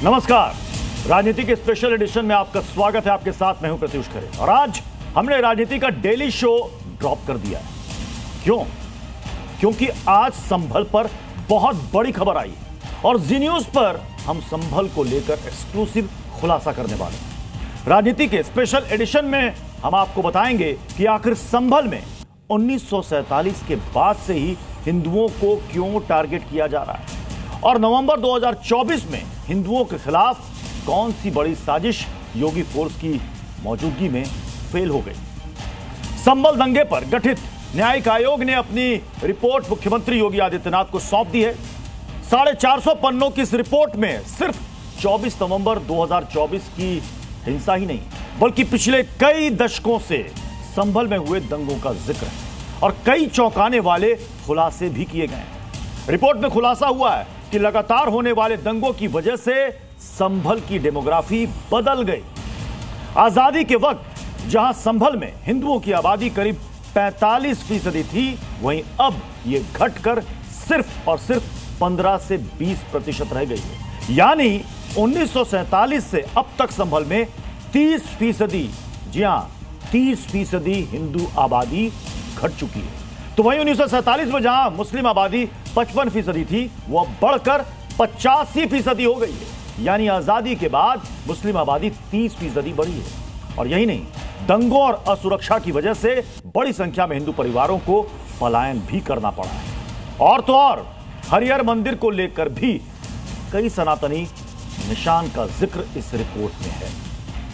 नमस्कार, राजनीति के स्पेशल एडिशन में आपका स्वागत है। आपके साथ मैं हूं प्रत्युष खरे और आज हमने राजनीति का डेली शो ड्रॉप कर दिया है। क्यों? क्योंकि आज संभल पर बहुत बड़ी खबर आई और जी न्यूज पर हम संभल को लेकर एक्सक्लूसिव खुलासा करने वाले हैं। राजनीति के स्पेशल एडिशन में हम आपको बताएंगे कि आखिर संभल में 1947 के बाद से ही हिंदुओं को क्यों टारगेट किया जा रहा है और नवंबर 2024 में हिंदुओं के खिलाफ कौन सी बड़ी साजिश योगी फोर्स की मौजूदगी में फेल हो गई। संभल दंगे पर गठित न्यायिक आयोग ने अपनी रिपोर्ट मुख्यमंत्री योगी आदित्यनाथ को सौंप दी है। 450 पन्नों की इस रिपोर्ट में सिर्फ 24 नवंबर 2024 की हिंसा ही नहीं बल्कि पिछले कई दशकों से संभल में हुए दंगों का जिक्र है और कई चौंकाने वाले खुलासे भी किए गए हैं। रिपोर्ट में खुलासा हुआ है कि लगातार होने वाले दंगों की वजह से संभल की डेमोग्राफी बदल गई। आजादी के वक्त जहां संभल में हिंदुओं की आबादी करीब 45% थी, वहीं अब यह घटकर सिर्फ और सिर्फ 15 से 20% रह गई है। यानी 1947 से अब तक संभल में 30%, जी हां 30% हिंदू आबादी घट चुकी है। तो वहीं 1947 में जहां मुस्लिम आबादी 55% थी, वह बढ़कर 85% हो गई है। यानी आजादी के बाद मुस्लिम आबादी 30% बढ़ी है। और यही नहीं, दंगों और असुरक्षा की वजह से बड़ी संख्या में हिंदू परिवारों को पलायन भी करना पड़ा है। और तो और हरिहर मंदिर को लेकर भी कई सनातनी निशान का जिक्र इस रिपोर्ट में है।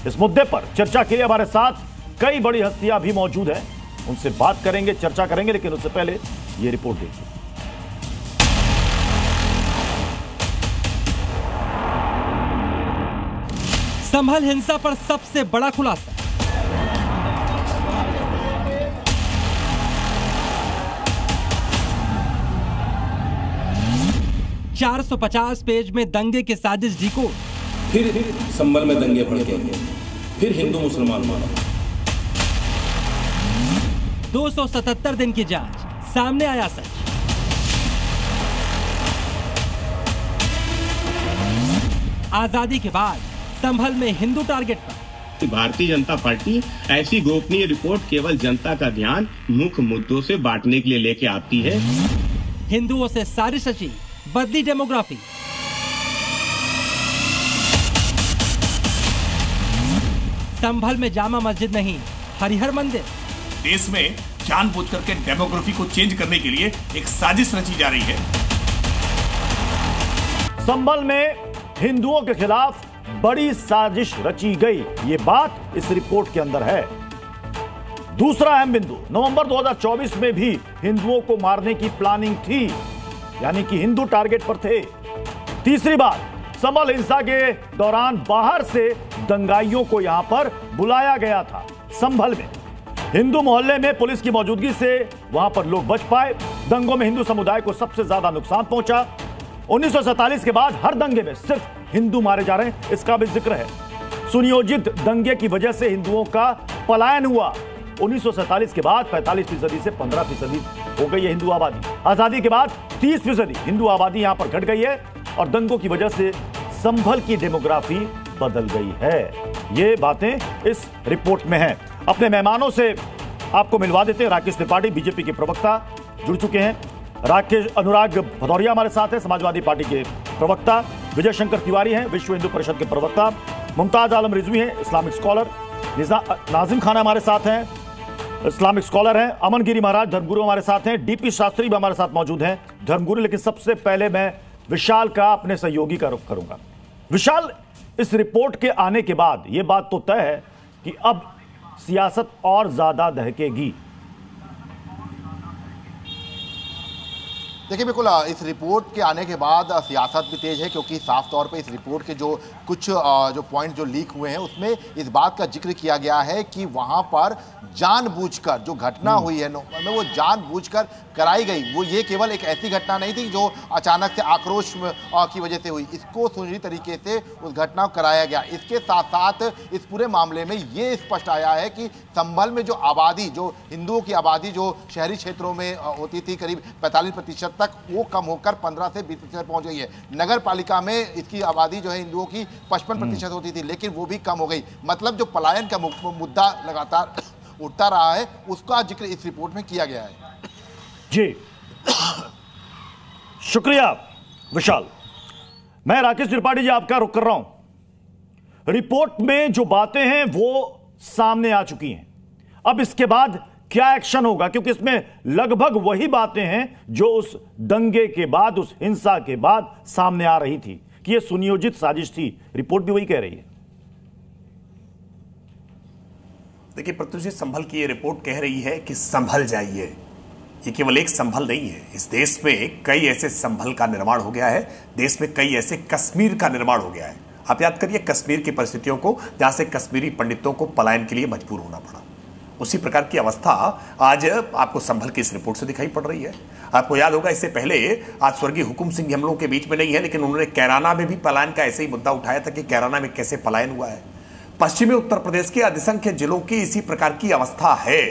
इस मुद्दे पर चर्चा के लिए हमारे साथ कई बड़ी हस्तियां भी मौजूद हैं, उनसे बात करेंगे, चर्चा करेंगे, लेकिन उससे पहले यह रिपोर्ट देखिए। संभल हिंसा पर सबसे बड़ा खुलासा। $450 पेज में दंगे के साजिश डिकोड। फिर संभल में दंगे भड़के, फिर हिंदू मुसलमान मारा। 277 दिन की जांच, सामने आया सच। आजादी के बाद संभल में हिंदू टारगेट पर। भारतीय जनता पार्टी ऐसी गोपनीय रिपोर्ट केवल जनता का ध्यान मुख्य मुद्दों से बांटने के लिए लेके आती है। हिंदुओं से साजिश रची, बदली डेमोग्राफी। संभल में जामा मस्जिद नहीं, हरिहर मंदिर। देश में जानबूझकर के डेमोग्राफी को चेंज करने के लिए एक साजिश रची जा रही है। संभल में हिंदुओं के खिलाफ बड़ी साजिश रची गई, ये बात इस रिपोर्ट के अंदर है। दूसरा अहम बिंदु, नवंबर 2024 में भी हिंदुओं को मारने की प्लानिंग थी, यानी कि हिंदू टारगेट पर थे। तीसरी बात, संभल हिंसा के दौरान बाहर से दंगाइयों को यहां पर बुलाया गया था। संभल में हिंदू मोहल्ले में पुलिस की मौजूदगी से वहां पर लोग बच पाए। दंगों में हिंदू समुदाय को सबसे ज्यादा नुकसान पहुंचा। 1947 के बाद हर दंगे में सिर्फ हिंदू मारे जा रहे हैं, इसका भी जिक्र है। सुनियोजित दंगे की वजह से हिंदुओं का पलायन हुआ। 1947 के बाद 45% से 15% हो गई है हिंदू आबादी। आजादी के बाद 30% हिंदू आबादी यहां पर घट गई है और दंगों की वजह से संभल की डेमोग्राफी बदल गई है। ये बातें इस रिपोर्ट में हैं। अपने मेहमानों से आपको मिलवा देते हैं। राकेश त्रिपाठी बीजेपी के प्रवक्ता जुड़ चुके हैं। अनुराग भदौरिया हमारे साथ हैं, समाजवादी पार्टी के प्रवक्ता। विजय शंकर तिवारी हैं, विश्व हिंदू परिषद के प्रवक्ता। मुमताज आलम रिजवी हैं, इस्लामिक स्कॉलर। नाजिम खान हमारे साथ हैं, इस्लामिक स्कॉलर हैं। अमन गिरी महाराज धर्मगुरु हमारे साथ हैं। डीपी शास्त्री भी हमारे साथ मौजूद हैं, धर्मगुरु। लेकिन सबसे पहले मैं विशाल का, अपने सहयोगी का रुख करूंगा। विशाल, इस रिपोर्ट के आने के बाद यह बात तो तय है कि अब सियासत और ज्यादा दहकेगी। देखिए, बिल्कुल इस रिपोर्ट के आने के बाद सियासत भी तेज है, क्योंकि साफ तौर पे इस रिपोर्ट के जो कुछ जो पॉइंट जो लीक हुए हैं उसमें इस बात का जिक्र किया गया है कि वहां पर जानबूझकर जो घटना हुई है में वो जानबूझकर कराई गई। वो ये केवल एक ऐसी घटना नहीं थी जो अचानक से आक्रोश की वजह से हुई, इसको सुनिश्चित तरीके से उस घटना को कराया गया। इसके साथ साथ इस पूरे मामले में ये स्पष्ट आया है कि संभल में जो आबादी, जो हिंदुओं की आबादी जो शहरी क्षेत्रों में होती थी, करीब 45% तक वो कम होकर 15 से 20% पहुंच गई है। नगर पालिका में इसकी आबादी जो है हिंदुओं की 55% होती थी, लेकिन वो भी कम हो गई। मतलब जो पलायन का मुद्दा लगातार उठता रहा है, उसका जिक्र इस रिपोर्ट में किया गया है। जी शुक्रिया विशाल। मैं राकेश त्रिपाठी जी आपका रुख कर रहा हूं। रिपोर्ट में जो बातें हैं वो सामने आ चुकी हैं। अब इसके बाद क्या एक्शन होगा, क्योंकि इसमें लगभग वही बातें हैं जो उस दंगे के बाद, उस हिंसा के बाद सामने आ रही थी कि यह सुनियोजित साजिश थी। रिपोर्ट भी वही कह रही है। देखिए प्रत्युष जी, संभल की ये रिपोर्ट कह रही है कि संभल जाइए। ये केवल एक संभल नहीं है, इस देश में कई ऐसे संभल का निर्माण हो गया है, देश में कई ऐसे कश्मीर का निर्माण हो गया है। आप याद करिए कश्मीर की परिस्थितियों को, जहां से कश्मीरी पंडितों को पलायन के लिए मजबूर होना पड़ा। उसी प्रकार की अवस्था आज आपको संभल की इस रिपोर्ट से दिखाई पड़ रही है। आपको याद होगा इससे पहले आज स्वर्गीय हुकुम सिंह हम लोगों के बीच में नहीं है, लेकिन उन्होंने कैराना में भी पलायन का ऐसे ही मुद्दा उठाया था कि कैराना में कैसे पलायन हुआ है। पश्चिमी उत्तर प्रदेश के अधिसंख्य जिलों की इसी प्रकार की अवस्था है।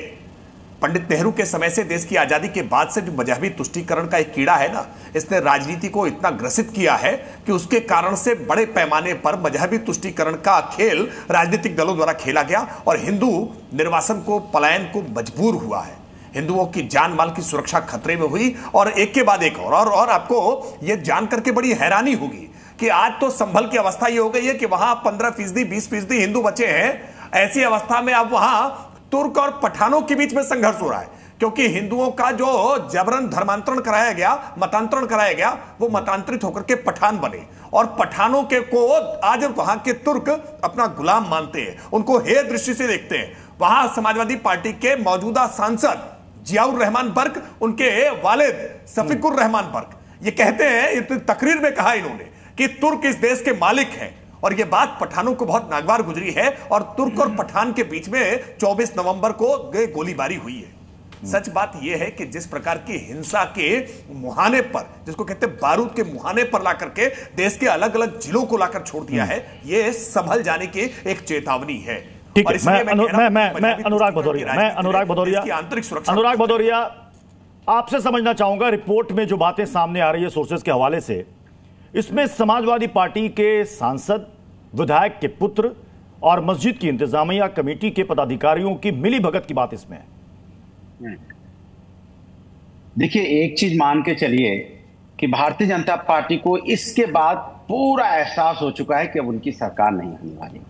पंडित नेहरू के समय से, देश की आजादी के बाद से जो मजहबी तुष्टीकरण का एक कीड़ा है ना, इसने राजनीति को इतना ग्रसित किया है कि उसके कारण से बड़े पैमाने पर मजहबी तुष्टीकरण का खेल राजनीतिक दलों द्वारा खेला गया और हिंदू निर्वासन को, पलायन को मजबूर हुआ है। हिंदुओं की जान माल की सुरक्षा खतरे में हुई और एक के बाद एक और आपको यह जान करके बड़ी हैरानी होगी कि आज तो संभल की अवस्था यह हो गई है कि वहां 15%, 20% हिंदू बचे हैं। ऐसी अवस्था में अब वहां तुर्क और पठानों के बीच में संघर्ष हो रहा है, क्योंकि हिंदुओं का जो जबरन धर्मांतरण कराया गया, मतांतरण कराया गया, वो मतांतरित होकर के पठान बने और पठानों के को आज वहां के तुर्क अपना गुलाम मानते हैं, उनको हेय दृष्टि से देखते हैं। वहां समाजवादी पार्टी के मौजूदा सांसद जियाउर रहमान बर्क, उनके वालिद सफीकुर रहमान बर्क, ये कहते हैं, तकरीर में कहा इन्होंने कि तुर्क इस देश के मालिक हैं। और यह बात पठानों को बहुत नागवार गुजरी है और तुर्क और पठान के बीच में 24 नवंबर को गोलीबारी हुई है। सच बात यह है कि जिस प्रकार की हिंसा के मुहाने पर, जिसको कहते हैं बारूद के मुहाने पर लाकर के देश के अलग अलग जिलों को लाकर छोड़ दिया है, यह संभल जाने की एक चेतावनी है। ठीक है, मैं अनुराग भदौरिया आपसे समझना चाहूंगा, रिपोर्ट में जो बातें सामने आ रही है सोर्सेज के हवाले से, इसमें समाजवादी पार्टी के सांसद, विधायक के पुत्र और मस्जिद की इंतजामिया कमेटी के पदाधिकारियों की मिलीभगत की बात इसमें है। देखिए, एक चीज मान के चलिए कि भारतीय जनता पार्टी को इसके बाद पूरा एहसास हो चुका है कि अब उनकी सरकार नहीं होने वाली,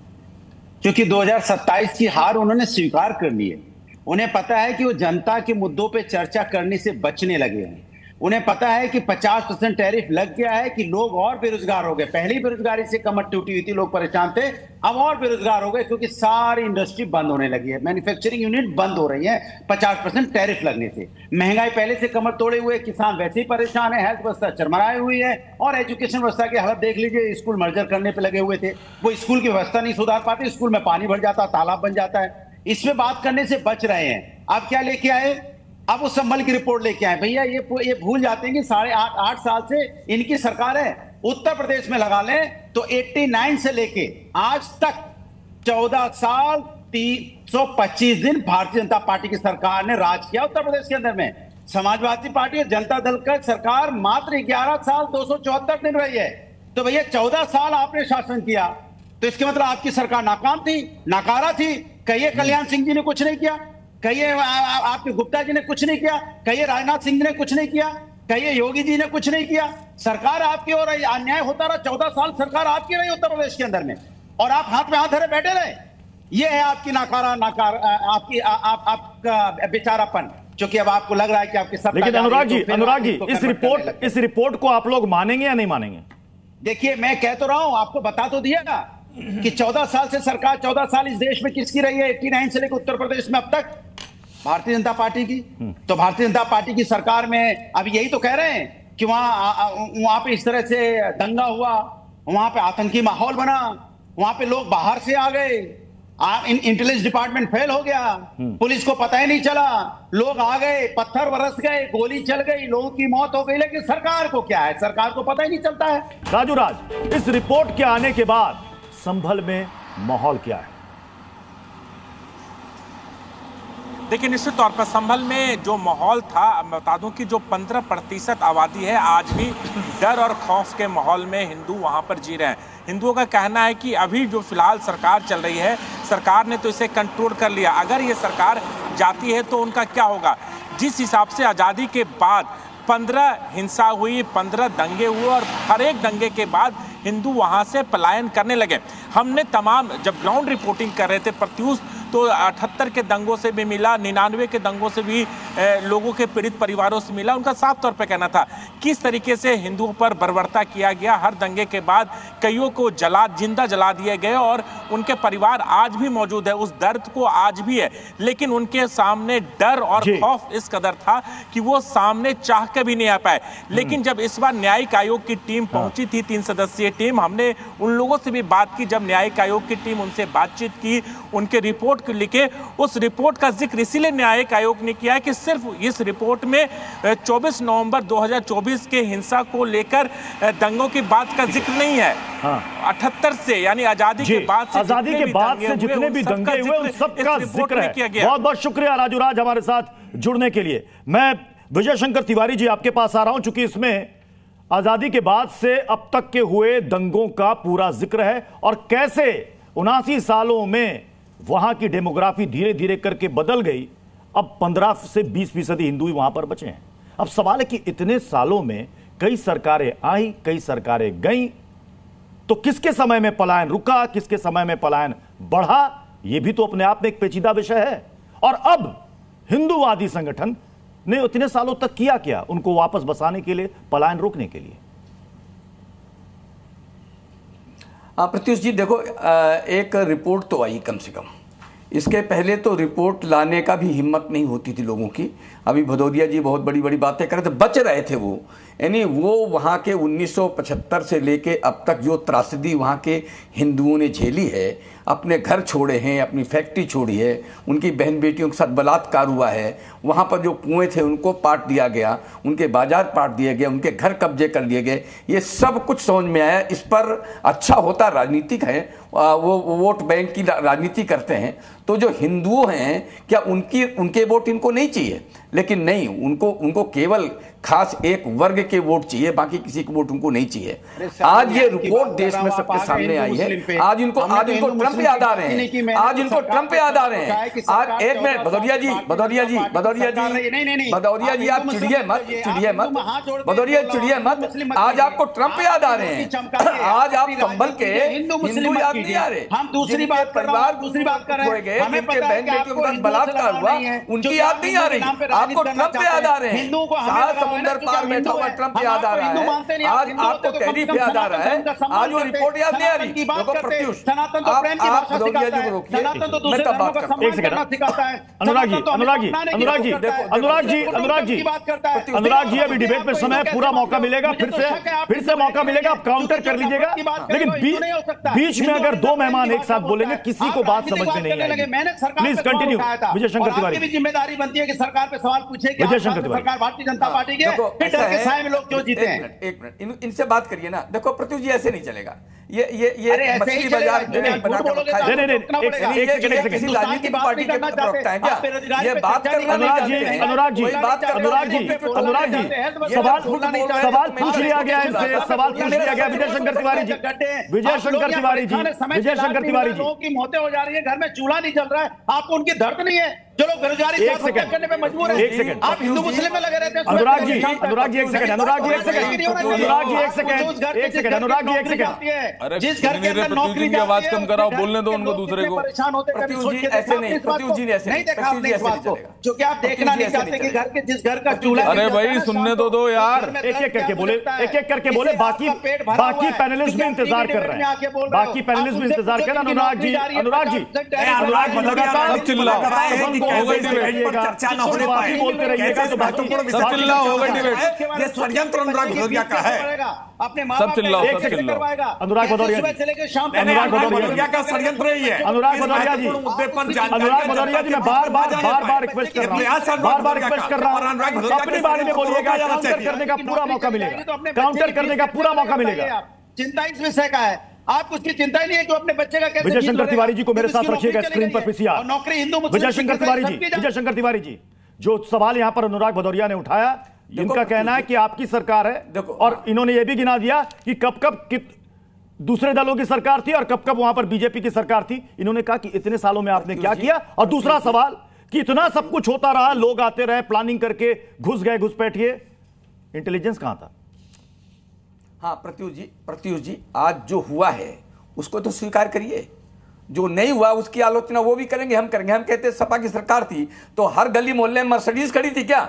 क्योंकि 2027 की हार उन्होंने स्वीकार कर ली है। उन्हें पता है कि वो जनता के मुद्दों पे चर्चा करने से बचने लगे हैं। उन्हें पता है कि 50% टैरिफ लग गया है कि लोग और बेरोजगार हो गए। पहले ही बेरोजगारी से कमर टूटी हुई थी, लोग परेशान थे, अब और बेरोजगार हो गए क्योंकि सारी इंडस्ट्री बंद होने लगी है, मैन्युफैक्चरिंग यूनिट बंद हो रही है 50% टैरिफ लगने से। महंगाई पहले से कमर तोड़े हुए, किसान वैसे ही परेशान है, हेल्थ व्यवस्था चरमराई हुई है और एजुकेशन व्यवस्था की हालत देख लीजिए। स्कूल मर्जर करने पर लगे हुए थे, वो स्कूल की व्यवस्था नहीं सुधार पाते, स्कूल में पानी भर जाता, तालाब बन जाता है। इसमें बात करने से बच रहे हैं। अब क्या लेके आए? अब वो संभल की रिपोर्ट लेके आए। भैया ये भूल जाते हैं कि 8.5 साल से इनकी सरकार है। उत्तर प्रदेश में लगा लें तो 89 से लेके आज तक 14 साल 325 दिन भारतीय जनता पार्टी की सरकार ने राज किया उत्तर प्रदेश के अंदर में। समाजवादी पार्टी और जनता दल का सरकार मात्र 11 साल 274 दिन रही है। तो भैया 14 साल आपने शासन किया, तो इसके मतलब आपकी सरकार नाकाम थी, नाकारा थी। कहिए कल्याण सिंह जी ने कुछ नहीं किया, कहिए आपके गुप्ता जी ने कुछ नहीं किया, कहिए राजनाथ सिंह ने कुछ नहीं किया, कहिए योगी जी ने कुछ नहीं किया। सरकार आपकी और अन्याय होता रहा। 14 साल सरकार आपकी रही उत्तर प्रदेश के अंदर में और आप हाथ में हाथ धरे बैठे रहे। ये है आपकी आपका बेचारापन, जो कि अब आपको लग रहा है कि आपके सब। लेकिन अनुराग जी इस रिपोर्ट को आप लोग मानेंगे या नहीं मानेंगे? देखिए, मैं कह तो रहा हूं, आपको बता तो दिया कि 14 साल से सरकार, 14 साल इस देश में किसकी रही है? 89 से लेकर उत्तर प्रदेश में अब तक भारतीय जनता पार्टी की। तो भारतीय जनता पार्टी की सरकार में अब यही तो कह रहे हैं कि वहां पे इस तरह से दंगा हुआ, वहां पे आतंकी माहौल बना, वहां पे लोग बाहर से आ गए, इंटेलिजेंस डिपार्टमेंट फेल हो गया, पुलिस को पता ही नहीं चला, लोग आ गए, पत्थर बरस गए, गोली चल गई, लोगों की मौत हो गई। लेकिन सरकार को क्या है? सरकार को पता ही नहीं चलता है। राजू, इस रिपोर्ट के आने के बाद संभल में माहौल क्या है? देखिए, निश्चित तौर पर संभल में जो माहौल था, मैं बता दूं कि जो 15% आबादी है आज भी डर और खौफ के माहौल में हिंदू वहां पर जी रहे हैं। हिंदुओं का कहना है कि अभी जो फिलहाल सरकार चल रही है, सरकार ने तो इसे कंट्रोल कर लिया, अगर ये सरकार जाती है तो उनका क्या होगा। जिस हिसाब से आज़ादी के बाद 15 हिंसा हुई, 15 दंगे हुए और हर एक दंगे के बाद हिंदू वहां से पलायन करने लगे। हमने तमाम जब ग्राउंड रिपोर्टिंग कर रहे थे प्रत्यूष, तो 78 के दंगों से भी मिला, 99 के दंगों से भी लोगों के पीड़ित परिवारों से मिला। उनका साफ तौर पे कहना था किस तरीके से हिंदुओं पर बर्बरता किया गया। हर दंगे के बाद कईयों को जिंदा जला दिए गए और उनके परिवार आज भी मौजूद है, उस दर्द को आज भी है, लेकिन उनके सामने डर और खौफ इस कदर था कि वो सामने चाह के भी नहीं आ पाए। लेकिन जब इस बार न्यायिक आयोग की टीम पहुंची थी, 3 सदस्यीय टीम, हमने उन लोगों से भी बात की, जब न्यायिक आयोग की टीम उनसे बातचीत की, उनके रिपोर्ट लिखे, उस रिपोर्ट का जिक्र इसीलिए न्यायिक आयोग ने किया है कि सिर्फ इस रिपोर्ट में 24 नवंबर 2024 के हिंसा को लेकर दंगों की बात का जिक्र नहीं है। 78 से यानी आजादी के बाद से जितने भी दंगे हुए उन सब का जिक्र है। बहुत बहुत शुक्रिया राजू राज हमारे साथ जुड़ने के लिए। मैं विजय शंकर तिवारी जी आपके पास आ रहा हूं, चूंकि इसमें आजादी के बाद से अब तक के हुए दंगों का पूरा जिक्र है और कैसे 79 सालों में वहां की डेमोग्राफी धीरे धीरे करके बदल गई। अब 15 से 20% हिंदू ही वहां पर बचे हैं। अब सवाल है कि इतने सालों में कई सरकारें आई, कई सरकारें गईं, तो किसके समय में पलायन रुका, किसके समय में पलायन बढ़ा, यह भी तो अपने आप में एक पेचीदा विषय है। और अब हिंदूवादी संगठन ने इतने सालों तक किया क्या उनको वापस बसाने के लिए, पलायन रोकने के लिए? प्रत्युष जी देखो, एक रिपोर्ट तो आई कम से कम। इसके पहले तो रिपोर्ट लाने का भी हिम्मत नहीं होती थी लोगों की। अभी भदौरिया जी बहुत बड़ी बड़ी बातें कर रहे थे, बच रहे थे वो, यानी वो वहाँ के 1975 से लेके अब तक जो त्रासदी वहाँ के हिंदुओं ने झेली है, अपने घर छोड़े हैं, अपनी फैक्ट्री छोड़ी है, उनकी बहन बेटियों के साथ बलात्कार हुआ है, वहाँ पर जो कुएं थे उनको पाट दिया गया, उनके बाजार पाट दिए गए, उनके घर कब्जे कर लिए गए, ये सब कुछ समझ में आया। इस पर अच्छा होता राजनीतिक है, वो वोट बैंक की राजनीति करते हैं, तो जो हिंदू हैं क्या उनके वोट इनको नहीं चाहिए? लेकिन नहीं, उनको केवल खास एक वर्ग के वोट चाहिए, बाकी किसी के वोट उनको नहीं चाहिए। आज ये रिपोर्ट देश में सबके सामने आई है। आज इनको ट्रंप याद आ रहे हैं, आज इनको ट्रंप याद आ रहे हैं। आज एक मिनट, भदौरिया जी आप चिढ़िए मत, भदौरिया चिढ़िए मत। आज आपको ट्रंप याद आ रहे हैं, आज आप संभल के हिंदू याद नहीं आ रहे। हम दूसरी बात कर रहे हैं, हमें पता है कि आपके साथ बलात्कार हुआ, उनकी याद नहीं आ रही, आपको ट्रंप याद आ रहे हैं। समुद्र पार बैठा हुआ ट्रंप याद आ रहा है, आज आपको टैरिफ याद आ रहा है, आज वो रिपोर्ट याद नहीं आ रही। देखो प्रत्युष, आप भदौरिया जी को रोकिए, मैं तब बात करता हूं। एक सेकंड, अनुराग जी अभी डिबेट में समय पूरा मौका मिलेगा, फिर से मौका मिलेगा, आप काउंटर कर लीजिएगा। लेकिन बीच में अगर 2 मेहमान एक साथ बोलेंगे, किसी को बात समझ में नहीं आएगी। Please continue. विजय शंकर तिवारी की भी जिम्मेदारी बनती है कि सरकार पे सवाल पूछे कि सरकार भारतीय जनता पार्टी के लोग क्यों जीते हैं। एक मिनट, इनसे बात करिए ना। देखो प्रत्युष जी, ऐसे नहीं चलेगा। ये मछली बाजार बना के रखा है। किसी राजनीतिक पार्टी के प्रवक्ता है क्या? ये बात करना नहीं। अनुराग जी सवाल पूछ लिया गया इनसे, सवाल पूछ लिया गया। विजय शंकर तिवारी जी लोगों की मौतें हो जा रही है, घर में चूल्हा नहीं चल रहा है, आपको उनकी दर्द नहीं है, जो लोग बेरोजगारी करने पे मजबूर है। एक सेकंड, आप हिंदू मुस्लिम में लगे रहते हैं। अनुराग जी एक सेकंड। जिस घर के अंदर नौकरी की आवाज कम कराओ, बोलने दो उनको दूसरे को। परेशान होते हैं, ऐसे नहीं देखा आपने इस बात को, जो कि आप देखना नहीं चाहते कि घर के जिस घर का चूल्हा। अरे भाई सुनने दो यार, एक करके बोले, बाकी पैनलिस्ट भी इंतजार कर रहे हैं, बाकी पैनलिस्ट भी इंतजार कर रहे हैं। अनुराग जी चर्चा न होने पाए, बोलते रहिएगा तो चिल्ला होगा डिबेट। ये षड्यंत्र अनुराग भदौरिया का है, अपने सब चिल्लाओ, सब चिल्लाओ। अनुराग भदौरिया का षड्यंत्र ही है। अनुराग भदौरिया जी मैं बार रिक्वेस्ट कर रहा हूं, अपने बारे में बोलिएगा, काउंटर करने का पूरा मौका मिलेगा, चिंता इस विषय का है। आपको उसकी चिंता ही नहीं है कि अपने बच्चे का कैसे विजय शंकर तिवारी जी को मेरे साथ उसकी रखिएगा नौकरी स्क्रीन पर चली गई है। पीसीआर। और नौकरी हिंदू मुस्लिम विजय शंकर तिवारी जी, विजय शंकर तिवारी जी, जो सवाल यहां पर अनुराग भदौरिया ने उठाया, इनका कहना है कि आपकी सरकार है और इन्होंने यह भी गिना दिया कि कब कब दूसरे दलों की सरकार थी और कब कब वहां पर बीजेपी की सरकार थी। इन्होंने कहा कि इतने सालों में आपने क्या किया। और दूसरा सवाल कि इतना सब कुछ होता रहा, लोग आते रहे, प्लानिंग करके घुस गए घुसपैठिए, इंटेलिजेंस कहां था? हाँ प्रत्युष जी, आज जो हुआ है उसको तो स्वीकार करिए, जो नहीं हुआ उसकी आलोचना वो भी करेंगे, हम करेंगे। हम कहते हैं सपा की सरकार थी तो हर गली मोहल्ले में मर्सिडीज खड़ी थी क्या?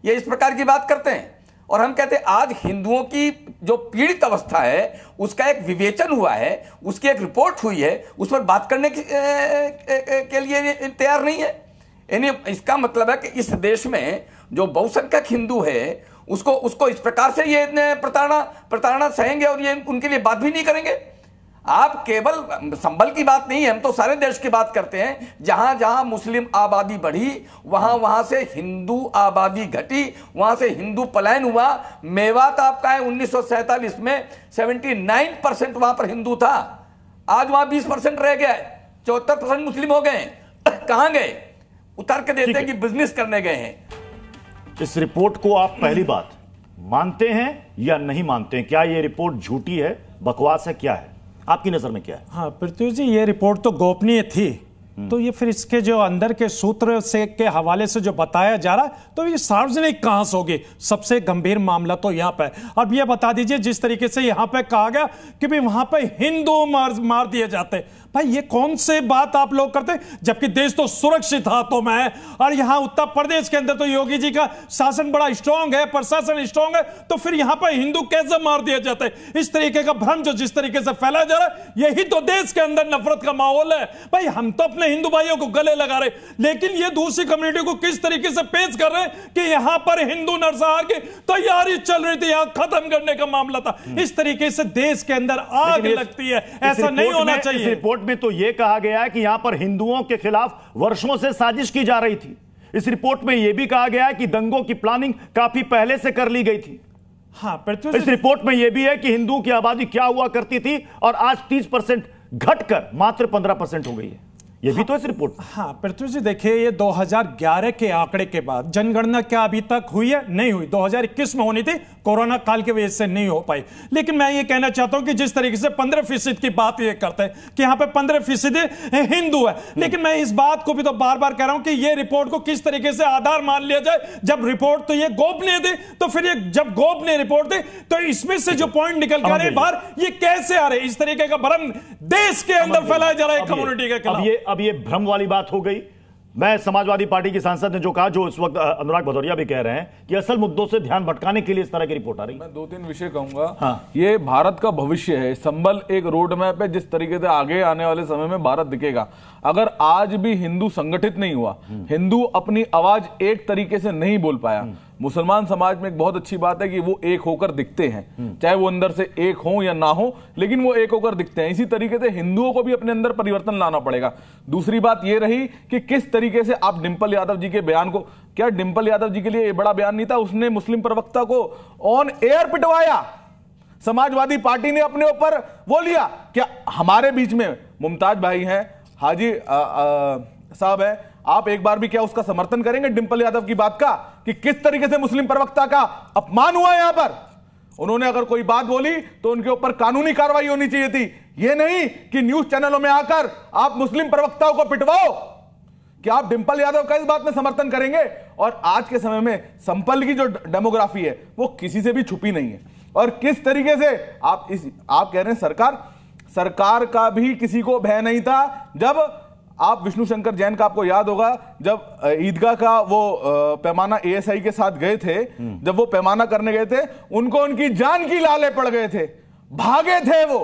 ये इस प्रकार की बात करते हैं। और हम कहते हैं आज हिंदुओं की जो पीड़ित अवस्था है उसका एक विवेचन हुआ है, उसकी एक रिपोर्ट हुई है, उस पर बात करने के लिए तैयार नहीं है। यानी इसका मतलब है कि इस देश में जो बहुसंख्यक हिंदू है उसको इस प्रकार से ये प्रताड़ना सहेंगे और ये उनके लिए बात भी नहीं करेंगे। आप केवल संभल की बात नहीं है, हम तो सारे देश की बात करते हैं। जहां जहां मुस्लिम आबादी बढ़ी वहां से हिंदू आबादी घटी, वहां से हिंदू पलायन हुआ। मेवात आपका है 1947 में 79% वहां पर हिंदू था, आज वहां 20% रह गया है, 74% मुस्लिम हो गए। कहां गए? उतर के देते हैं कि बिजनेस करने गए हैं। इस रिपोर्ट को आप पहली बात मानते हैं या नहीं मानते हैं? क्या यह रिपोर्ट झूठी है, बकवास है, क्या है आपकी नजर में क्या है? हाँ प्रत्युष जी, ये रिपोर्ट तो गोपनीय थी, तो ये फिर इसके जो अंदर के सूत्र से के हवाले से जो बताया जा रहा है तो ये सार्वजनिक कहां से होगी? सबसे गंभीर मामला तो यहां पे। अब ये बता दीजिए, जिस तरीके से यहां पे कहा गया कि भाई वहां पे हिंदू मार दिए जाते, भाई ये कौन से बात आप लोग करते हैं? जबकि देश तो सुरक्षित हाथों में है और यहां उत्तर प्रदेश के अंदर तो योगी जी का शासन बड़ा स्ट्रांग है, प्रशासन स्ट्रांग है, तो फिर यहां पर हिंदू कैसे मार दिए जाते हैं? इस तरीके का भ्रम जो जिस तरीके से फैलाया जा रहा है, यही तो देश के अंदर नफरत का माहौल है। भाई हम तो अपने हिंदू भाइयों को गले लगा रहे, लेकिन ये दूसरी कम्युनिटी को किस तरीके से पेश कर रहे हैं कि यहां पर हिंदू नरसंहार की तैयारी चल रही थी, यहां खत्म करने का मामला था। इस तरीके से देश के अंदर आग लगती है, ऐसा नहीं होना चाहिए। रिपोर्ट में तो यह कहा गया है कि यहां पर हिंदुओं के खिलाफ वर्षों से साजिश की जा रही थी। इस रिपोर्ट में यह भी कहा गया है कि दंगों की प्लानिंग काफी पहले से कर ली गई थी। हाँ, इस रिपोर्ट में यह भी है कि हिंदुओं की आबादी क्या हुआ करती थी और आज 30% घटकर मात्र 15% हो गई है। ये भी तो इस रिपोर्ट। हाँ पृथ्वी जी, देखिए ये 2011 के आंकड़े के बाद जनगणना क्या अभी तक हुई है? नहीं हुई। 2021 में होनी थी, कोरोना काल की वजह से नहीं हो पाई। लेकिन मैं ये कहना चाहता हूं कि जिस तरीके से 15% की बात ये करते हैं कि यहां पे 15% हिंदू है, लेकिन मैं इस बात को भी तो बार बार कह रहा हूं कि ये रिपोर्ट को किस तरीके से आधार मान लिया जाए। जब रिपोर्ट तो ये गोपनीय थी, तो फिर ये जब गोपनीय रिपोर्ट थी तो इसमें से जो पॉइंट निकल कर आ रहे बाहर, ये कैसे आ रहे? इस तरीके का भ्रम देश के अंदर फैलाया जा रहा है कम्युनिटी के खिलाफ। अब ये भ्रम वाली बात हो गई। मैं समाजवादी पार्टी की सांसद ने जो कहा, जो इस वक्त अनुराग भदौरिया भी कह रहे हैं कि असल मुद्दों से ध्यान भटकाने के लिए इस तरह की रिपोर्ट आ रही है। मैं 2-3 विषय कहूंगा। हाँ। ये भारत का भविष्य है। संभल एक रोड मैप है, जिस तरीके से आगे आने वाले समय में भारत दिखेगा। अगर आज भी हिंदू संगठित नहीं हुआ, हिंदू अपनी आवाज एक तरीके से नहीं बोल पाया, मुसलमान समाज में एक बहुत अच्छी बात है कि वो एक होकर दिखते हैं, चाहे वो अंदर से एक हो या ना हो, लेकिन वो एक होकर दिखते हैं। इसी तरीके से हिंदुओं को भी अपने अंदर परिवर्तन लाना पड़ेगा। दूसरी बात ये रही कि किस तरीके से आप डिंपल यादव जी के बयान को, क्या डिंपल यादव जी के लिए ये बड़ा बयान नहीं था? उसने मुस्लिम प्रवक्ता को ऑन एयर पिटवाया। समाजवादी पार्टी ने अपने ऊपर वो लिया। क्या हमारे बीच में मुमताज भाई हैं, हाजी साहब है, आप एक बार भी क्या उसका समर्थन करेंगे डिंपल यादव की बात का कि किस तरीके से मुस्लिम प्रवक्ता का अपमान हुआ यहां पर? उन्होंने अगर कोई बात बोली तो उनके ऊपर कानूनी कार्रवाई होनी चाहिए थी, ये नहीं कि न्यूज चैनलों में आकर आप मुस्लिम प्रवक्ताओं को पिटवाओ। क्या आप डिंपल यादव का इस बात में समर्थन करेंगे? और आज के समय में संपल की जो डेमोग्राफी है वो किसी से भी छुपी नहीं है। और किस तरीके से आप कह रहे हैं सरकार का भी किसी को भय नहीं था। जब आप विष्णु शंकर जैन का आपको याद होगा, जब ईदगाह का वो पैमाना एएसआई के साथ गए थे, जब वो पैमाना करने गए थे, उनको उनकी जान की लाले पड़ गए थे, भागे थे वो।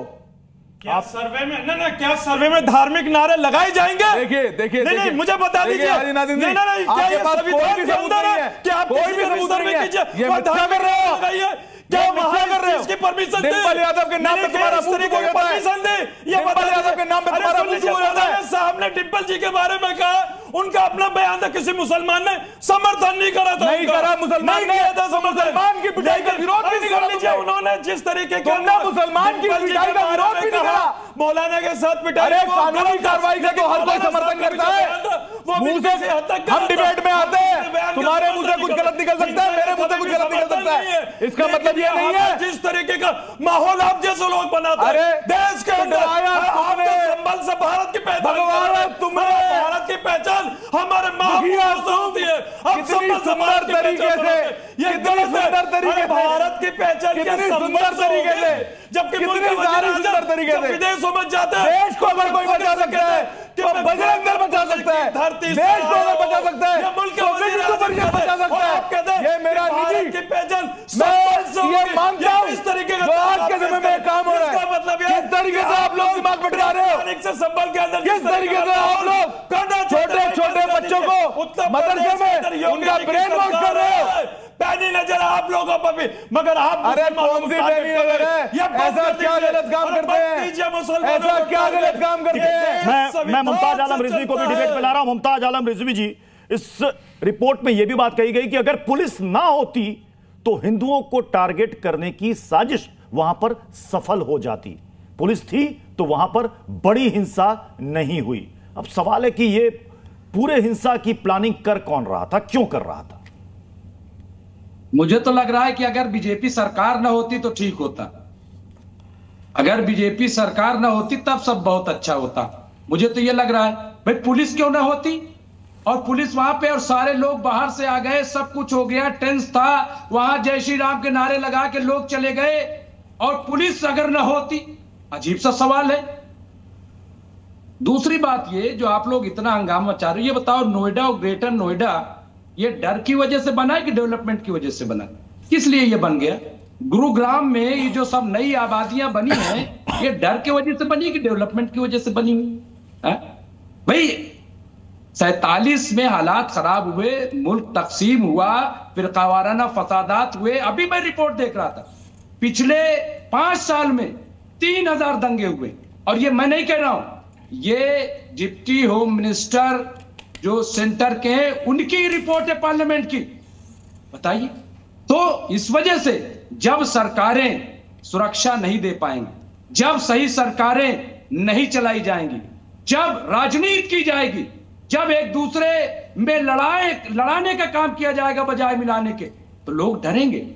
क्या सर्वे में क्या सर्वे में धार्मिक नारे लगाए जाएंगे? देखिए नहीं, मुझे बता दीजिए। क्या ये संविधान के अंदर है कि आप कोई भी सबूत नहीं कीजिए? ये क्या कर रहे हो? क्या वहां कर रहे हो? इसकी परमिशन दे। डिंपल यादव के नाम पे तुम्हारा मुंह हो जाता है। परमिशन दे। ये डिंपल यादव के नाम पे तुम्हारा मुंह हो जाता है। साहब ने डिंपल जी के बारे में कहा, उनका अपना बयान था, किसी मुसलमान ने समर्थन नहीं करा था। नहीं करा मुसलमान ने, मुसलमान की पिटाई का विरोध भी नहीं करा। उन्होंने जिस तरीके के मुसलमान की पिटाई का विरोध भी नहीं करा, मौलाना के साथ पिटाई, अरे कानूनी कार्रवाई का तो हर कोई समर्थन करता है। मुंह से हम डिबेट में आते हैं, तुम्हारे मुंह से कुछ गलत निकल सकता है, मेरे मुंह से कुछ गलत निकल सकता है, इसका मतलब ये नहीं है। जिस तरीके का माहौल आप जैसे लोग बनाते हैं देश के अंदर, संभल से भारत की पहचान, भारत की पहचान हमारे होती है। अब सुंदर तरीके से, ये सुंदर तरीके से भारत की पहचान कितनी सुंदर तरीके से, जबकि सुंदर तरीके से विदेशों में जाते हैं। देश को अगर कोई बचा सकता है तो बजरंग दल बचा सकता है, देश को अगर बचा सकता है तो विश्व परिषद बचा सकता है। ये मेरा निजी पहचान, मैं ये मानता हूं इस तरीके का जो आज के समय में काम हो रहा है। मतलब किस तरीके से आप लोग दिमाग बटा रहे हो, संभल के अंदर किस तरीके से आप लोग छोटे छोटे बच्चों को मदरसे में उनका ब्रेन वॉश कर रहे हो। पैनी नजर आप लोगों पर भी, मगर आप अरे कौन सी पैनी नजर है? ऐसा क्या गलत काम करते हैं, ऐसा क्या गलत काम करते हैं? मैं मुमताज आलम रिजवी को भी डिबेट में ला रहा हूं। मुमताज आलम रिजवी जी, इस रिपोर्ट में यह भी बात कही गई कि अगर पुलिस ना होती तो हिंदुओं को टारगेट करने की साजिश वहां पर सफल हो जाती। पुलिस थी तो वहां पर बड़ी हिंसा नहीं हुई। अब सवाल है कि यह पूरे हिंसा की प्लानिंग कर कौन रहा था, क्यों कर रहा था? मुझे तो लग रहा है कि अगर बीजेपी सरकार ना होती तो ठीक होता, अगर बीजेपी सरकार ना होती तब सब बहुत अच्छा होता। मुझे तो ये लग रहा है भाई पुलिस क्यों ना होती, और पुलिस वहां पे और सारे लोग बाहर से आ गए, सब कुछ हो गया, टेंस था वहां, जय श्री राम के नारे लगा के लोग चले गए, और पुलिस अगर ना होती, अजीब सा सवाल है। दूसरी बात ये जो आप लोग इतना हंगामा मचा रहे हो, ये बताओ नोएडा और ग्रेटर नोएडा ये डर की वजह से बना है कि डेवलपमेंट की वजह से बना? किस लिए ये बन गया? गुरुग्राम में ये जो सब नई आबादियां बनी हैं ये डर की वजह से बनी कि डेवलपमेंट की वजह से बनी हुई? भाई 47 में हालात खराब हुए, मुल्क तकसीम हुआ, फिरकावाराना फसादात हुए। अभी मैं रिपोर्ट देख रहा था, पिछले 5 साल में 3000 दंगे हुए, और ये मैं नहीं कह रहा हूं, ये डिप्टी होम मिनिस्टर जो सेंटर के हैं उनकी रिपोर्ट है पार्लियामेंट की। बताइए, तो इस वजह से जब सरकारें सुरक्षा नहीं दे पाएंगी, जब सही सरकारें नहीं चलाई जाएंगी, जब राजनीति की जाएगी, जब एक दूसरे में लड़ाने का काम किया जाएगा बजाय मिलाने के, तो लोग डरेंगे,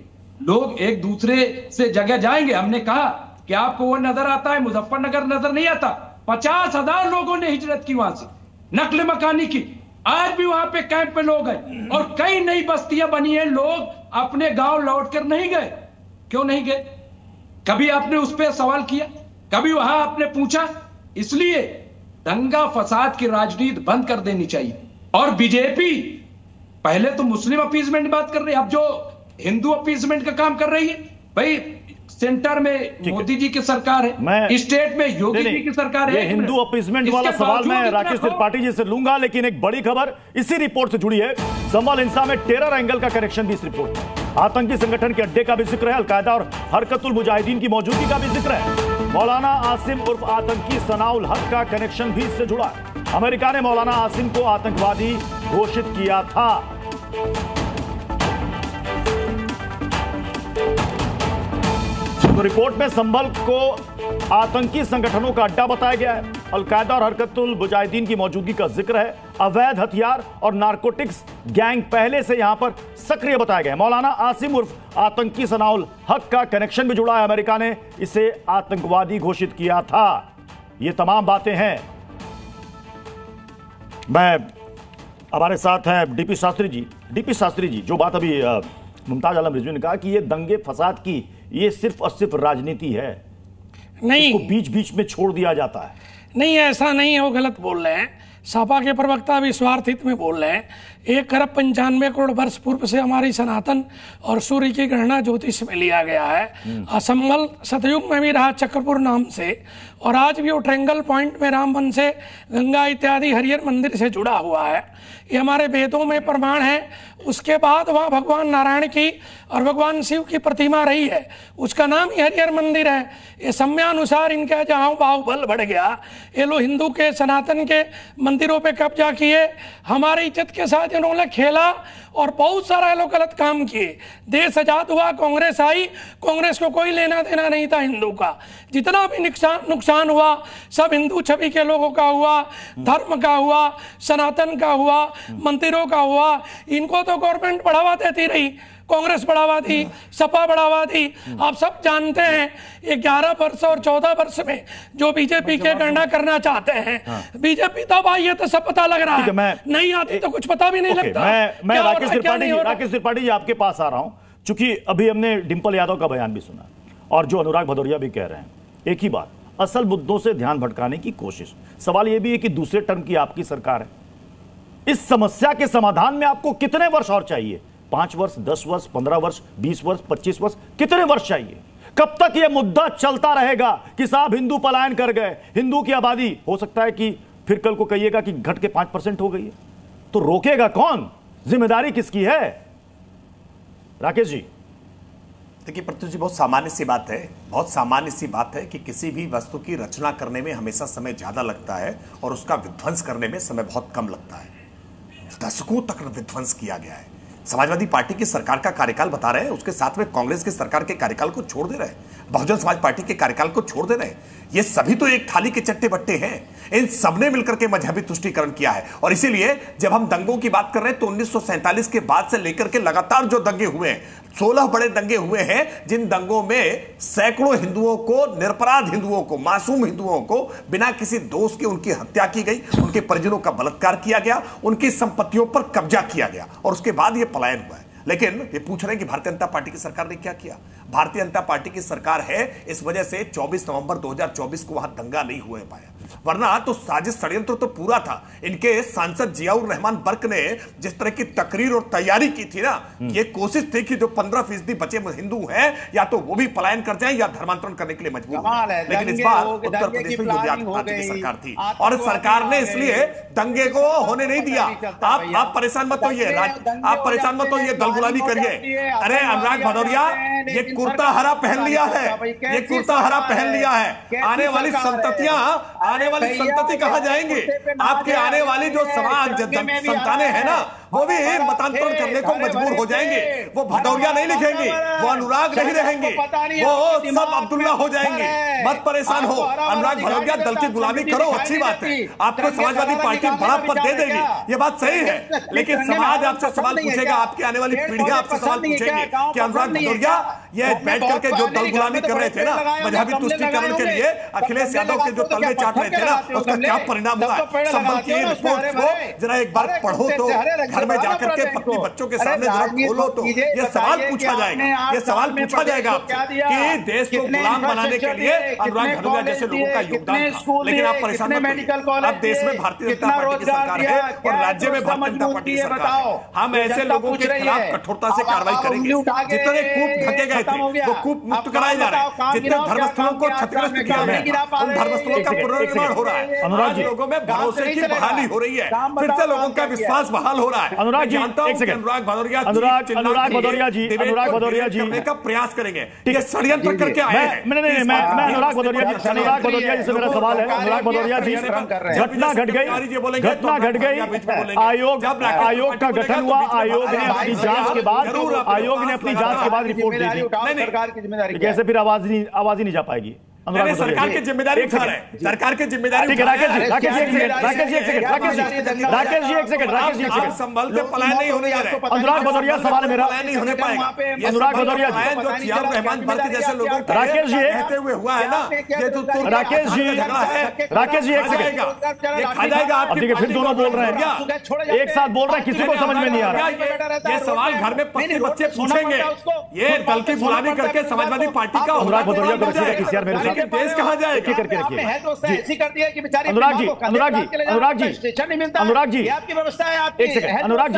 लोग एक दूसरे से जगह जाएंगे। हमने कहा कि आपको वो नजर आता है, मुजफ्फरनगर नजर नहीं आता। 50,000 लोगों ने हिजरत की वहां से, नकल मकानी की, आज भी वहां पे कैंप पे लोग हैं, और कई नई बस्तियां बनी हैं, लोग अपने गांव लौटकर नहीं गए। क्यों नहीं गए? कभी आपने उस पर सवाल किया? कभी वहां आपने पूछा? इसलिए दंगा फसाद की राजनीति बंद कर देनी चाहिए। और बीजेपी पहले तो मुस्लिम अपीजमेंट बात कर रही है, अब जो हिंदू अपीजमेंट का काम कर रही है। भाई सेंटर में मोदी जी की सरकार है, स्टेट में योगी जी की सरकार है। हिंदू अपीजमेंट वाला सवाल मैं राकेश त्रिपाठी जी से लूंगा, लेकिन एक बड़ी खबर इसी रिपोर्ट से जुड़ी है। संभल हिंसा में टेरर एंगल का कनेक्शन भी इस रिपोर्ट में, आतंकी संगठन के अड्डे का भी जिक्र है, अलकायदा और हरकतुल मुजाहिदीन की मौजूदगी का भी जिक्र है। मौलाना आसिम उर्फ आतंकी सनाउल हक का कनेक्शन भी इससे जुड़ा है। अमेरिका ने मौलाना आसिम को आतंकवादी घोषित किया था। तो रिपोर्ट में संभल को आतंकी संगठनों का अड्डा बताया गया है। अलकायदा और हरकतुल मुजाहिदीन की मौजूदगी का जिक्र है। अवैध हथियार और नारकोटिक्स गैंग पहले से यहां पर सक्रिय बताया गया है। मौलाना आसिम उर्फ आतंकी सनाउल हक का कनेक्शन भी जुड़ा है। अमेरिका ने इसे आतंकवादी घोषित किया था। ये तमाम बातें हैं। मैं हमारे साथ हैं डीपी शास्त्री जी। डीपी शास्त्री जी, जो बात अभी मुमताज आलम रिजवी ने कहा कि ये दंगे फसाद की ये सिर्फ और सिर्फ राजनीति है, नहीं, इसको बीच बीच में छोड़ दिया जाता है। नहीं, ऐसा नहीं है, वो गलत बोल रहे हैं। सपा के प्रवक्ता भी स्वार्थ हित में बोल रहे हैं। 1 अरब 95 करोड़ वर्ष पूर्व से हमारी सनातन और सूर्य की गणना ज्योतिष में लिया गया है। असंभल सतयुग में भी रहा चक्रपुर नाम से, और आज भी वो ट्रेंगल पॉइंट में राम वन से गंगा इत्यादि हरिहर मंदिर से जुड़ा हुआ है। ये हमारे वेदों में प्रमाण है। उसके बाद वहाँ भगवान नारायण की और भगवान शिव की प्रतिमा रही है, उसका नाम ही हरिहर मंदिर है। ये समयानुसार इनका जहाँ बाहुबल बढ़ गया, ये लोग हिंदू के सनातन के मंदिरों पे कब्जा किए, हमारी इज्जत के साथ इन्होंने खेला और बहुत सारा ये लोग गलत काम किए। देश आजाद हुआ, कांग्रेस आई, कांग्रेस को कोई लेना देना नहीं था हिंदू का। जितना भी नुकसान हुआ सब हिंदू छवि के लोगों का हुआ, धर्म का हुआ, सनातन का हुआ, मंदिरों का हुआ। इनको तो गवर्नमेंट बढ़ावा देती रही, कांग्रेस बढ़ावा दी, सपा बढ़ावा दी। आप सब जानते हैं 11 वर्ष और 14 वर्ष में जो बीजेपी के गणना करना चाहते हैं, बीजेपी तब आई है तो सब पता लग रहा है, नहीं आती तो कुछ पता भी नहीं लगता। मैं राकेश त्रिपाठी जी आपके पास आ रहा हूं, चूंकि अभी हमने डिंपल यादव का बयान भी सुना और जो अनुराग भदौरिया भी कह रहे हैं, एक ही बात, असल मुद्दों से ध्यान भटकाने की कोशिश। सवाल यह भी है कि दूसरे टर्म की आपकी सरकार है, इस समस्या के समाधान में आपको कितने वर्ष और चाहिए? 5 वर्ष, 10 वर्ष, 15 वर्ष, 20 वर्ष, 25 वर्ष, कितने वर्ष चाहिए? कब तक यह मुद्दा चलता रहेगा कि साहब हिंदू पलायन कर गए, हिंदू की आबादी हो सकता है कि फिर कल को कहिएगा कि घट के 5% हो गई है, तो रोकेगा कौन? जिम्मेदारी किसकी है? राकेश जी। देखिए प्रत्युष जी, बहुत सामान्य सी बात है, बहुत सामान्य सी बात है कि किसी भी वस्तु की रचना करने में हमेशा समय ज्यादा लगता है और उसका विध्वंस करने में समय बहुत कम लगता है। दशकों तक विध्वंस किया गया है। समाजवादी पार्टी की सरकार का कार्यकाल बता रहे हैं, उसके साथ में कांग्रेस की सरकार के कार्यकाल को छोड़ दे रहे हैं, बहुजन समाज पार्टी के कार्यकाल को छोड़ दे रहे हैं। ये सभी तो एक थाली के चट्टे बट्टे हैं। इन सबने मिलकर के मजहबी तुष्टीकरण किया है। और इसीलिए जब हम दंगों की बात कर रहे हैं तो 1947 के बाद से लेकर के लगातार जो दंगे हुए हैं, 16 बड़े दंगे हुए हैं, जिन दंगों में सैकड़ों हिंदुओं को, निरपराध हिंदुओं को, मासूम हिंदुओं को बिना किसी दोष के उनकी हत्या की गई, उनके परिजनों का बलात्कार किया गया, उनकी संपत्तियों पर कब्जा किया गया और उसके बाद यह पलायन हुआ है। लेकिन ये पूछ रहे हैं कि भारतीय जनता पार्टी की सरकार ने क्या किया? भारतीय जनता पार्टी की सरकार है, इस वजह से 24 नवंबर 2024 को वहां दंगा नहीं हुए पाया, वरना तो साजिश षड्यंत्र तो पूरा था। इनके सांसद जियाउर रहमान बर्क ने जिस तरह की तकरीर और तैयारी की थी ना, ये कोशिश थी कि जो 15% बचे हिंदू हैं या तो वो भी पलायन कर जाएं या धर्मांतरण करने के लिए मजबूर हुए। लेकिन इस बार उत्तर प्रदेश में योगी आदित्यनाथ की सरकार थी और सरकार ने इसलिए दंगे को होने नहीं दिया। आप परेशान मत होइए, आप परेशान मत होइए, दल गुलामी करिए। अरे अनुराग भदौरिया, ये कुर्ता हरा पहन लिया है, ये कुर्ता हरा पहन लिया है। आने वाली संततियां, आने वाली संतति कहां जाएंगे? आपके आने वाली जो समाज संतानें हैं ना, वो भी मतांतरण करने को मजबूर हो जाएंगे। वो भदौरिया नहीं लिखेंगे, वो अनुराग नहीं रहेंगे, वो सब अब्दुल्ला हो जाएंगे। मत परेशान हो, अनुराग भदौरिया दल की गुलामी करो, अच्छी बात है, आपको समाजवादी पार्टी बड़ा पद दे देगी, ये बात सही है। लेकिन समाज आपसे सवाल पूछेगा, आपकी आने वाली पीढ़ियां आपसे सवाल पूछेंगे कि अनुराग भदौरिया ये बैठ करके जो दल गुलामी कर रहे थे ना, मजहबी तुष्टीकरण के लिए अखिलेश यादव के जो तलवे चाट रहे थे ना, उसका क्या परिणाम हुआ है? संभल की रिपोर्ट को जरा एक बार पढ़ो तो, घर में जाकर के पत्नी बच्चों के सामने जरा खोलो तो ये सवाल पूछा जाएगा, ये सवाल पूछा जाएगा आपसे कि देश को गुलाम बनाने के लिए अनुराग भदौरिया जैसे लोगों का योगदान था। लेकिन आप परेशान मत होइए, अब देश में भारतीय जनता पार्टी की सरकार है और राज्य में भारतीय जनता पार्टी की सरकार है। हम ऐसे लोगों के खिलाफ कठोरता से कार्रवाई करेंगे। जितने कूप ढके गए थे वो कूप मुक्त कराए जा रहे हैं, जितने धर्मस्थलों को क्षतिग्रस्त किया गया है उन धर्मस्थलों का पुनर्निर्माण हो रहा है। अनुराग लोगों में भरोसे की बहाली हो रही है, फिर से लोगों का विश्वास बहाल हो रहा है। अनुराग जी, एक सेकंड, अनुराग भदौरिया जी करने का प्रयास करेंगे, ये षड्यंत्र करके आए हैं। मैं अनुराग भदौरिया जी से मेरा सवाल है। अनुराग भदौरिया जी, घटना घट गई, आयोग का गठन हुआ, आयोग ने अपनी जांच के बाद रिपोर्ट दी थी। कैसे फिर आवाज ही नहीं जा पाएगी? सरकार की जिम्मेदारी उठा रहे हैं, सरकार की जिम्मेदारी। ठीक है राकेश जी, एक सेकंड, संभल से पलायन नहीं होने जा रहे। अनुराग भदौरिया, सवाल मेरा नहीं होने पाएगा। अनुराग भदौरिया जो जियाउर रहमान बर्क जैसे लोगों को राकेश जी कहते हुए हुआ है ना, ये तो राकेश जी एक सेकंड, ये खा जाएगा आप। ठीक है, फिर दोनों बोल रहे हैं, एक साथ बोल रहे हैं, किसी को समझ में नहीं आ रहा। ये सवाल घर में पत्नी बच्चे पूछेंगे, ये दल की गुलामी करके समाजवादी पार्टी का अनुराग भदौरिया को रखिएगा किसी यार मेरे साथ, देश कहां जाएगा? करके रखिए। ऐसी कर दिया कि बेचारी अनुराग जी, आपकी व्यवस्था है, एक सेकंड, अनुराग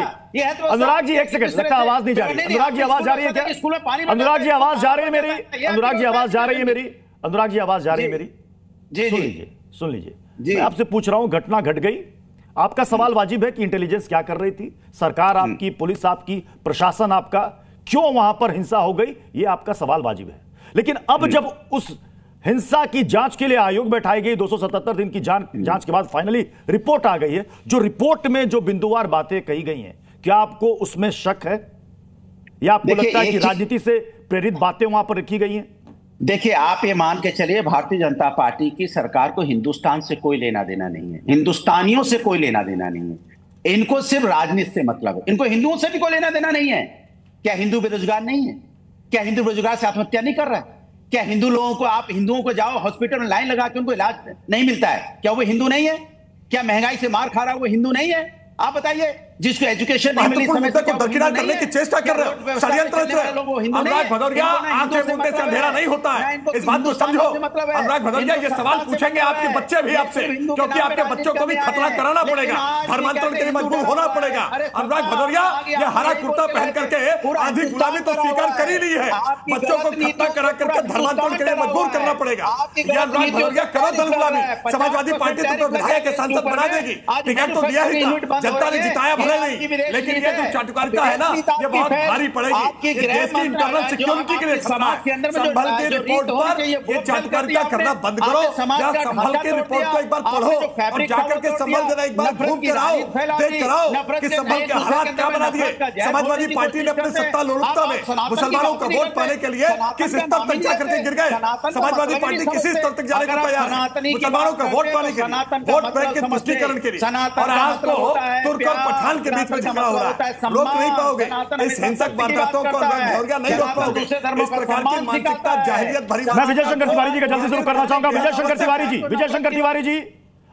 जी एक सेकंड, लगता आवाज नहीं जा रही। अनुराग जी आवाज जा रही है क्या? अनुराग जी आवाज जा रही है मेरी? अनुराग जी आवाज जा रही है मेरी? अनुराग जी आवाज जा रही है मेरी? सुन लीजिए, मैं आपसे पूछ रहा हूं, घटना घट गई, आपका सवाल वाजिब है कि इंटेलिजेंस क्या कर रही थी, सरकार आपकी, पुलिस आपकी, प्रशासन आपका, क्यों वहां पर हिंसा हो गई, यह आपका सवाल वाजिब है। लेकिन अब जब उस हिंसा की जांच के लिए आयोग बैठाई गई, 277 दिन की जांच के बाद फाइनली रिपोर्ट आ गई है, जो रिपोर्ट में जो बिंदुवार बातें कही गई हैं, क्या आपको उसमें शक है या आपको लगता है कि राजनीति से प्रेरित बातें वहां पर रखी गई हैं? देखिए, आप ये मान के चलिए भारतीय जनता पार्टी की सरकार को हिंदुस्तान से कोई लेना देना नहीं है, हिंदुस्तानियों से कोई लेना देना नहीं है। इनको सिर्फ राजनीति से मतलब है, इनको हिंदुओं से भी कोई लेना देना नहीं है। क्या हिंदू बेरोजगार नहीं है? क्या हिंदू बेरोजगार से आत्महत्या नहीं कर रहा है? क्या हिंदू लोगों को, आप हिंदुओं को जाओ हॉस्पिटल में लाइन लगा के उनको इलाज नहीं मिलता है, क्या वो हिंदू नहीं है? क्या महंगाई से मार खा रहा है वो हिंदू नहीं है? आप बताइए, जिसको एजुकेशन नहीं मिली, समय को दरकिनार करने की चेष्टा कर रहे हो, षड्यंत्र रच रहे हो। अनुराग भदौरिया, आंखें मूंदने से अंधेरा नहीं होता है, इस बात को समझो। अनुराग भदौरिया, ये सवाल पूछेंगे आपके बच्चे भी आपसे, क्योंकि आपके बच्चों को भी खतरा कराना पड़ेगा, धर्मांतरण के लिए मजबूर होना पड़ेगा। अनुराग भदौरिया, ये हरा कुर्ता पहन करके आधी गुलामी तो स्वीकार कर ही ली है, बच्चों को खतरा करा करके धर्मांतरण के लिए मजबूर करना पड़ेगा। ये अनुराग भदौरिया करो धर्म गुलामी। समाजवादी पार्टी तो विधायक सांसद बना देगी, टिकट तो दिया ही था, जनता ने जिताया भले नहीं, लेकिन ये जो चाटुकारिता है ना, ये बहुत भारी पड़ेगी। ये देश की इंटरनल सिक्योरिटी के लिए खतरा है। संभल की रिपोर्ट पर ये चाटुकारिता करना बंद करो, या संभल की रिपोर्ट को एक बार पढ़ो और जाकर के संभल जरा एक बार घूम कर आओ, देख कर आओ कि संभल के हालात क्या बना दिए। समाजवादी पार्टी ने अपनी सत्ता लोलुपता में मुसलमानों का वोट पाने के लिए किस स्तर तक जाकर के गिर गए। समाजवादी पार्टी किसी स्तर तक जाने को तैयार है मुसलमानों का वोट पाने के लिए, वोट बैंक के तुष्टीकरण के लिए। और आज तो तुर्क और पठान के बीच में झगड़ा हो रहा है, रोक नहीं पाओगे इस हिंसक वारदातों को, नहीं रोक पाओगे इस प्रकार की मानसिकता जाहिलियत भरी। मैं विजय शंकर तिवारी जी का जल्दी शुरू करना चाहूंगा। विजय शंकर तिवारी जी,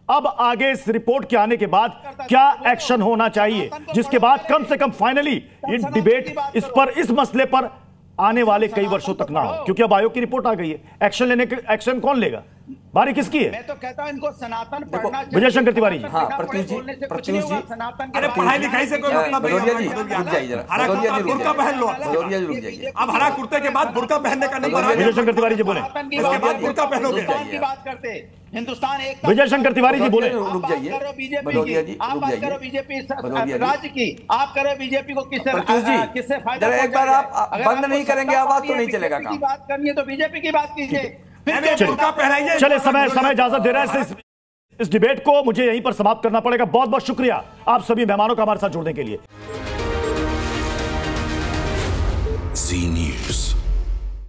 अब आगे इस रिपोर्ट के आने के बाद क्या एक्शन होना चाहिए, जिसके बाद कम से कम फाइनली ये डिबेट इस मसले पर आने वाले कई वर्षों तक ना हो, क्योंकि अब आयोग की रिपोर्ट आ गई है। एक्शन लेने के एक्शन कौन लेगा? बारी किसकी है? मैं तो कहता हूं इनको सनातन पढ़ना चाहिए। विजय शंकर तिवारी जी। हाँ, प्रत्युष जी, अरे पढ़ाई लिखाई से कोई मतलब नहीं है। रुक जाइए जरा, हरा कुर्ता बुर्का पहन लो। भदौरिया जी रुक जाइए। अब हरा कुर्ते के बाद बुर्का पहनने का नंबर आ गया। विजय शंकर तिवारी जी बोले, इसके बाद बुर्का पहनोगे। की बात करते हिंदुस्तान एक। विजय शंकर तिवारी जी बोले, रुक जाइए। भदौरिया जी आप बात करो बीजेपी राज्य की, आप करो बीजेपी को किससे फायदा? एक बार आप बंद नहीं करेंगे आवाज तो नहीं चलेगा काम। बात करनी है तो बीजेपी की बात कीजिए। चले समय इजाजत दे रहा है इस डिबेट को मुझे यहीं पर समाप्त करना पड़ेगा। बहुत बहुत शुक्रिया आप सभी मेहमानों का हमारे साथ जुड़ने के लिए। जी न्यूज़।